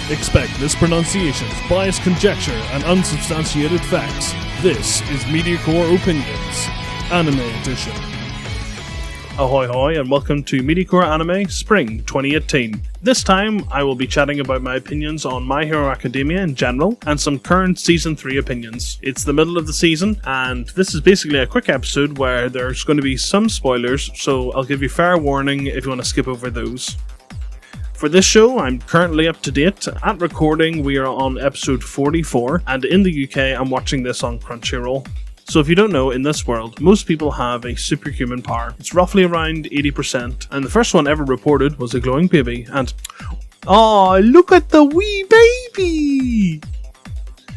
Expect mispronunciations, biased conjecture, and unsubstantiated facts. This is Mediacore Opinions, Anime Edition. Ahoy hoy and welcome to Mediacore Anime Spring 2018. This time I will be chatting about my opinions on My Hero Academia in general and some current Season 3 opinions. It's the middle of the season and this is basically a quick episode where there's going to be some spoilers, so I'll give you fair warning if you want to skip over those. For this show, I'm currently up to date. At recording, we are on episode 44, and in the UK, I'm watching this on Crunchyroll. So if you don't know, in this world, most people have a superhuman power. It's roughly around 80%, and the first one ever reported was a glowing baby, and oh, look at the wee baby!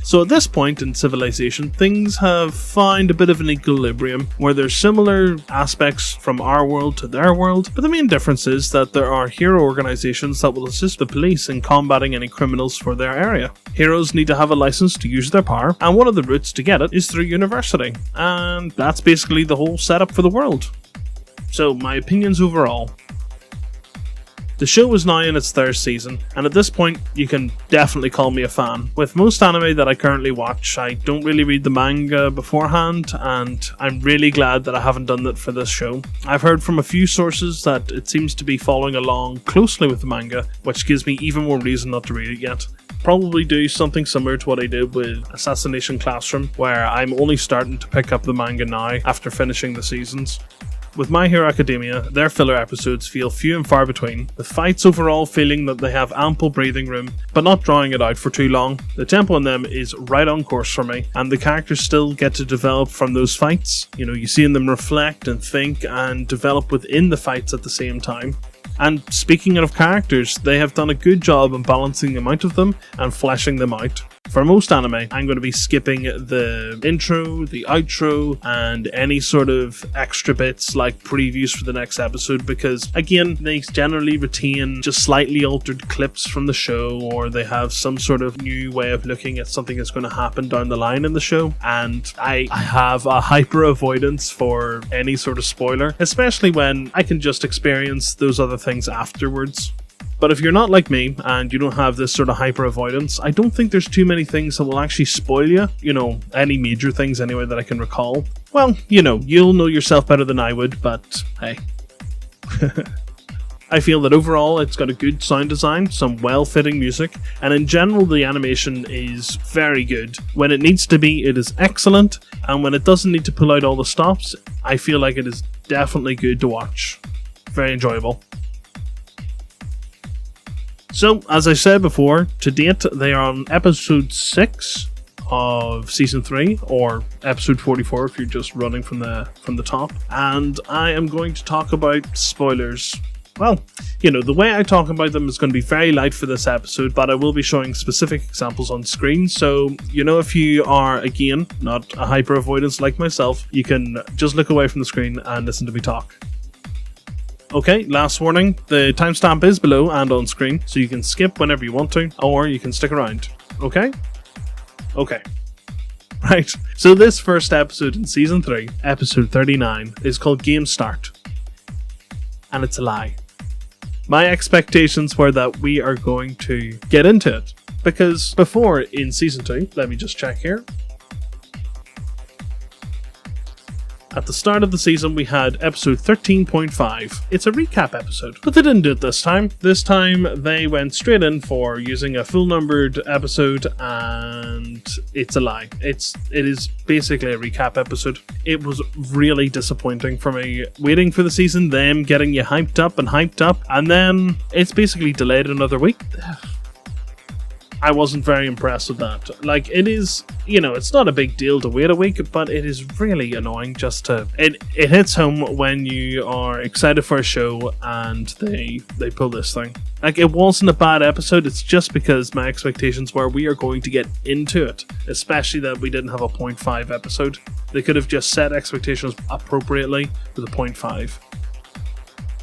So at this point in civilization, things have found a bit of an equilibrium, where there's similar aspects from our world to their world, but the main difference is that there are hero organizations that will assist the police in combating any criminals for their area. Heroes need to have a license to use their power, and one of the routes to get it is through university, and that's basically the whole setup for the world. So my opinions overall. The show is now in its third season, and at this point, you can definitely call me a fan. With most anime that I currently watch, I don't really read the manga beforehand, and I'm really glad that I haven't done that for this show. I've heard from a few sources that it seems to be following along closely with the manga, which gives me even more reason not to read it yet. Probably do something similar to what I did with Assassination Classroom, where I'm only starting to pick up the manga now after finishing the seasons. With My Hero Academia, their filler episodes feel few and far between, with fights overall feeling that they have ample breathing room, but not drawing it out for too long. The tempo in them is right on course for me, and the characters still get to develop from those fights. You know, you see them reflect and think and develop within the fights at the same time. And speaking of characters, they have done a good job in balancing the amount of them and fleshing them out. For most anime, I'm going to be skipping the intro, the outro, and any sort of extra bits like previews for the next episode because, again, they generally retain just slightly altered clips from the show, or they have some sort of new way of looking at something that's going to happen down the line in the show, and I have a hyper avoidance for any sort of spoiler, especially when I can just experience those other things afterwards. But if you're not like me, and you don't have this sort of hyper avoidance, I don't think there's too many things that will actually spoil you. You know, any major things anyway that I can recall. Well, you know, you'll know yourself better than I would, but hey. I feel that overall it's got a good sound design, some well-fitting music, and in general the animation is very good. When it needs to be, it is excellent, and when it doesn't need to pull out all the stops, I feel like it is definitely good to watch. Very enjoyable. So, as I said before, to date they are on episode 6 of season 3, or episode 44 if you're just running from the top, and I am going to talk about spoilers. Well, you know, the way I talk about them is going to be very light for this episode, but I will be showing specific examples on screen, so, you know, if you are, again, not a hyper avoidance like myself, you can just look away from the screen and listen to me talk. Okay, last warning, the timestamp is below and on screen, so you can skip whenever you want to, or you can stick around. Okay? Okay. Right, so this first episode in Season 3, episode 39, is called Game Start. And it's a lie. My expectations were that we are going to get into it, because before in Season 2, let me just check here. At the start of the season, we had episode 13.5. It's a recap episode, but they didn't do it this time. This time, they went straight in for using a full-numbered episode, and it's a lie. It is basically a recap episode. It was really disappointing for me. Waiting for the season, them getting you hyped up, and then it's basically delayed another week. I wasn't very impressed with that. Like, it is, you know, it's not a big deal to wait a week, but it is really annoying just to... It hits home when you are excited for a show and they pull this thing. Like, it wasn't a bad episode, it's just because my expectations were we are going to get into it. Especially that we didn't have a 0.5 episode. They could have just set expectations appropriately with a 0.5.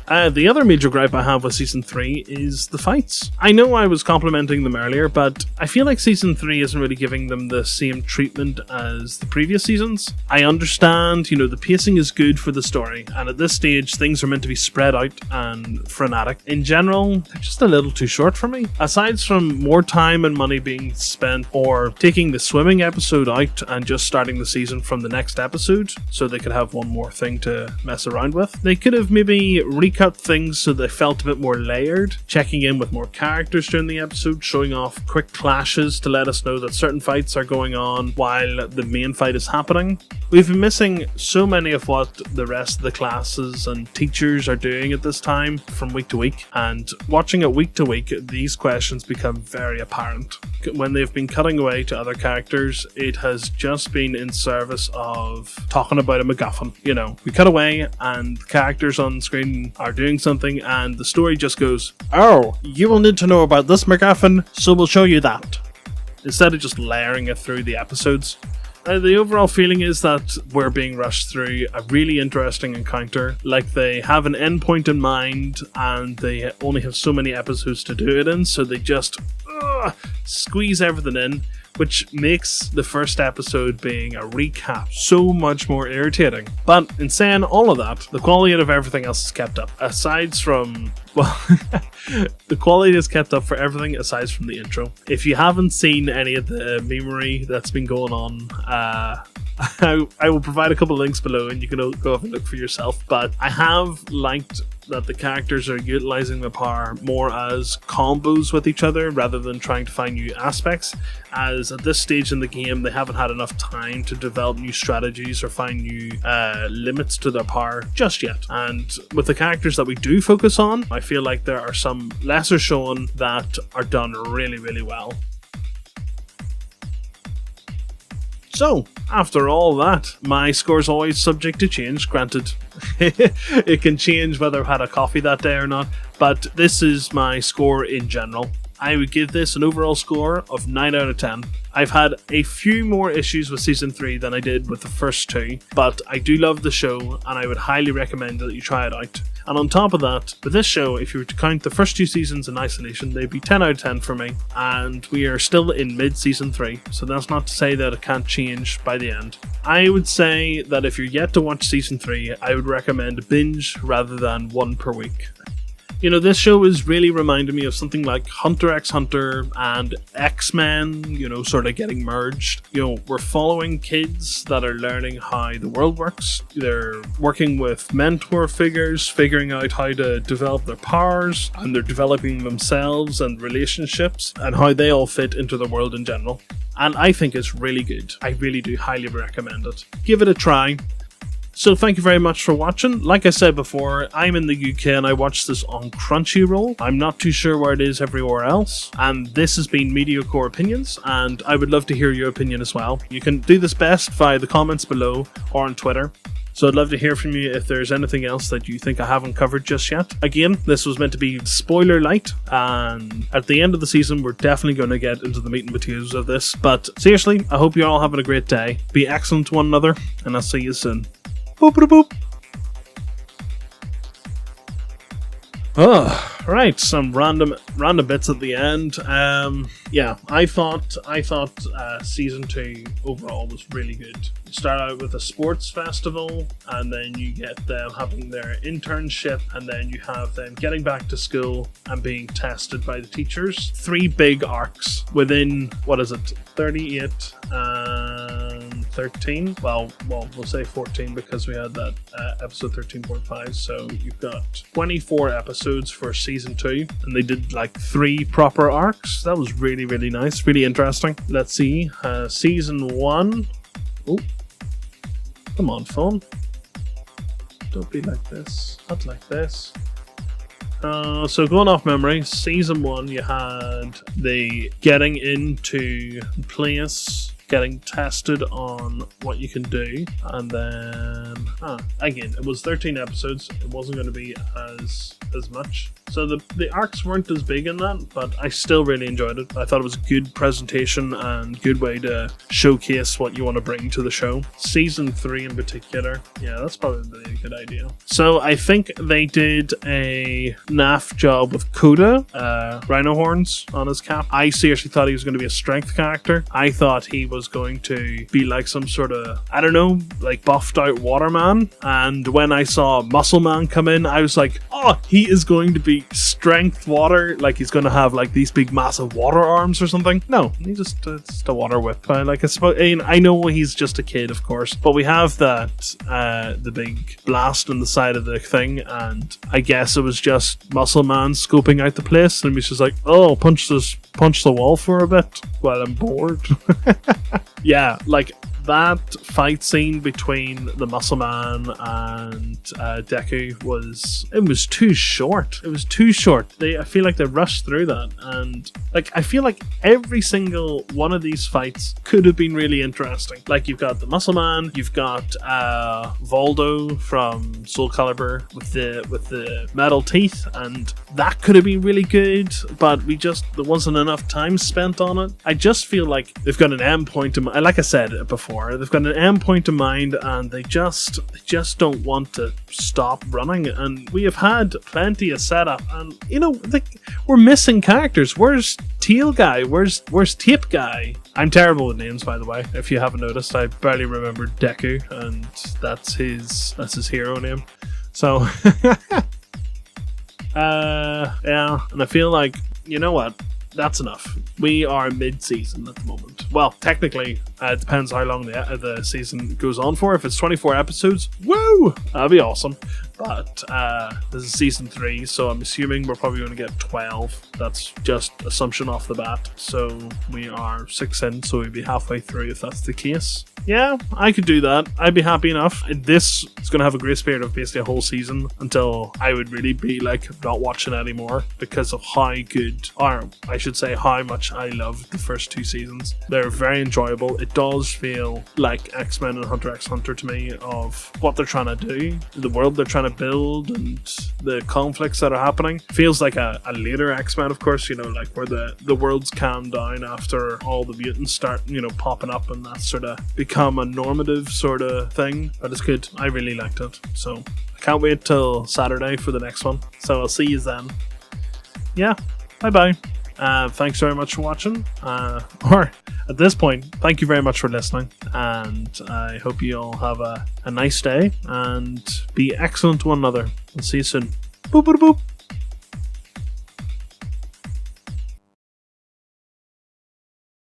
The other major gripe I have with Season 3 is the fights. I know I was complimenting them earlier, but I feel like Season 3 isn't really giving them the same treatment as the previous seasons. I understand, the pacing is good for the story, and at this stage things are meant to be spread out and frenetic. In general, they're just a little too short for me. Aside from more time and money being spent or taking the swimming episode out and just starting the season from the next episode so they could have one more thing to mess around with, they could have maybe recut things so they felt a bit more layered, checking in with more characters during the episode, showing off quick clashes to let us know that certain fights are going on while the main fight is happening. We've been missing so many of what the rest of the classes and teachers are doing at this time from week to week, and watching it week to week, these questions become very apparent. When they've been cutting away to other characters, it has just been in service of talking about a MacGuffin. We cut away and the characters on screen are doing something and the story just goes, "Oh, you will need to know about this MacGuffin, so we'll show you that," instead of just layering it through the episodes. The overall feeling is that we're being rushed through a really interesting encounter, like they have an endpoint in mind and they only have so many episodes to do it in, so they just squeeze everything in, which makes the first episode being a recap so much more irritating. But in saying all of that, the quality of everything else is kept up. The quality is kept up for everything aside from the intro. If you haven't seen any of the memery that's been going on, I will provide a couple of links below and you can go have a look for yourself. But I have liked that the characters are utilizing the power more as combos with each other rather than trying to find new aspects, as at this stage in the game they haven't had enough time to develop new strategies or find new limits to their power just yet. And with the characters that we do focus on, I feel like there are some lesser shown that are done really, really well. So, after all that, my score is always subject to change, granted. It can change whether I've had a coffee that day or not, but this is my score in general. I would give this an overall score of 9 out of 10. I've had a few more issues with Season 3 than I did with the first two, but I do love the show and I would highly recommend that you try it out. And on top of that, with this show, if you were to count the first two seasons in isolation, they'd be 10 out of 10 for me, and we are still in mid-season 3, so that's not to say that it can't change by the end. I would say that if you're yet to watch Season 3, I would recommend a binge rather than one per week. This show is really reminding me of something like Hunter x Hunter and X-Men, sort of getting merged. We're following kids that are learning how the world works. They're working with mentor figures, figuring out how to develop their powers, and they're developing themselves and relationships and how they all fit into the world in general. And I think it's really good. I really do highly recommend it. Give it a try. So thank you very much for watching. Like I said before, I'm in the UK and I watch this on Crunchyroll. I'm not too sure where it is everywhere else. And this has been Mediacore Opinions, and I would love to hear your opinion as well. You can do this best via the comments below or on Twitter. So I'd love to hear from you if there's anything else that you think I haven't covered just yet. Again, this was meant to be spoiler light, and at the end of the season we're definitely going to get into the meat and potatoes of this. But seriously, I hope you're all having a great day. Be excellent to one another, and I'll see you soon. Boop boop boop. Oh, right, some random bits at the end. I thought season 2 overall was really good. You start out with a sports festival, and then you get them having their internship, and then you have them getting back to school and being tested by the teachers. 3 big arcs within 38 and 13. Well, we'll say 14 because we had that episode 13.5. So you've got 24 episodes for season 2, and they did like 3 proper arcs. That was really, really nice, really interesting. Let's see, season 1. Oh, come on, phone. Don't be like this. Not like this. So going off memory, season 1 you had the getting into place getting tested on what you can do. And then, again, it was 13 episodes. It wasn't going to be as much. So the arcs weren't as big in that, but I still really enjoyed it. I thought it was a good presentation and good way to showcase what you want to bring to the show. Season 3 in particular, yeah, that's probably a good idea. So I think they did a naff job with Coda, rhino horns on his cap. I seriously thought he was going to be a strength character. I thought he was going to be like some sort of, I don't know, like buffed out waterman. And when I saw Muscle Man come in, I was like, oh, he is going to be strength water, like he's going to have like these big massive water arms or something. No, he's just a water whip. Like I know he's just a kid, of course, but we have that the big blast on the side of the thing, and I guess it was just Muscle Man scoping out the place, and he's just like, oh, punch the wall for a bit while I'm bored. Yeah, like that fight scene between the Muscle Man and Deku was too short. It was too short. I feel like they rushed through that, and like I feel like every single one of these fights could have been really interesting. Like you've got the Muscle Man, you've got Voldo from Soul Calibur with the metal teeth, and that could have been really good, but there wasn't enough time spent on it. I just feel like they've got an end point like I said before. They've got an end point in mind, and they just don't want to stop running. And we have had plenty of setup, and we're missing characters. Where's Teal Guy? Where's Tape Guy? I'm terrible with names, by the way. If you haven't noticed, I barely remembered Deku, and that's his hero name. So, yeah, and I feel like, you know what? That's enough. We are mid-season at the moment. Well, technically, it depends how long the season goes on for. If it's 24 episodes, woo! That'd be awesome. But this is season 3, so I'm assuming we're probably going to get 12. That's just assumption off the bat. So we are 6 in, so we'd be halfway through if that's the case. Yeah, I could do that. I'd be happy enough. This is going to have a grace period of basically a whole season until I would really be like not watching anymore because of how good, or I should say how much I loved the first 2 seasons. They're very enjoyable. It does feel like X-Men and Hunter x Hunter to me, of what they're trying to do, the world they're trying to build, and the conflicts that are happening. Feels like a later X-Men, of course, like where the world's calmed down after all the mutants start, popping up, and that sort of become a normative sort of thing. But it's good. I really liked it. So I can't wait till Saturday for the next one. So I'll see you then. Yeah, bye-bye. Thanks very much for watching. Or at this point, thank you very much for listening, and I hope you all have a nice day and be excellent to one another. I'll see you soon. Boop boop boop.